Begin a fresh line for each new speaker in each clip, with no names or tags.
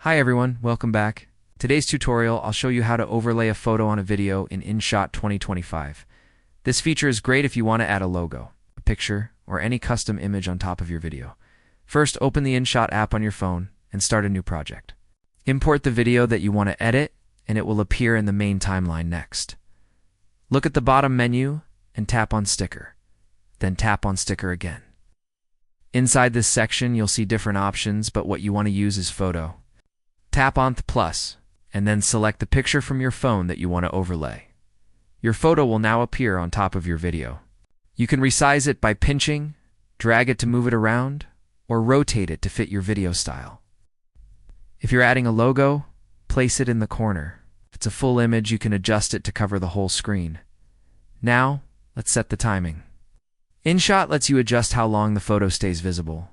Hi everyone, welcome back. Today's tutorial, I'll show you how to overlay a photo on a video in InShot 2025. This feature is great if you want to add a logo, a picture, or any custom image on top of your video. First, open the InShot app on your phone and start a new project. Import the video that you want to edit, and it will appear in the main timeline next. Look at the bottom menu and tap on Sticker. Then tap on Sticker again. Inside this section, you'll see different options, but what you want to use is Photo. Tap on the plus, and then select the picture from your phone that you want to overlay. Your photo will now appear on top of your video. You can resize it by pinching, drag it to move it around, or rotate it to fit your video style. If you're adding a logo, place it in the corner. If it's a full image, you can adjust it to cover the whole screen. Now, let's set the timing. InShot lets you adjust how long the photo stays visible.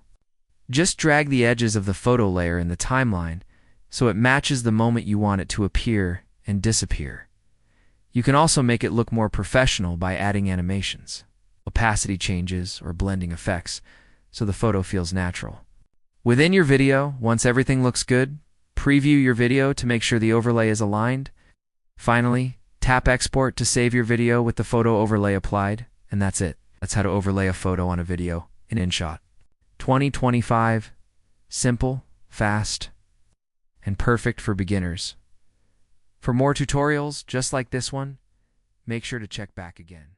Just drag the edges of the photo layer in the timeline so it matches the moment you want it to appear and disappear. You can also make it look more professional by adding animations, opacity changes, or blending effects so the photo feels natural. Within your video, once everything looks good, preview your video to make sure the overlay is aligned. Finally, tap Export to save your video with the photo overlay applied, and that's it. That's how to overlay a photo on a video in InShot 2025. Simple, fast, and perfect for beginners. For more tutorials just like this one, make sure to check back again.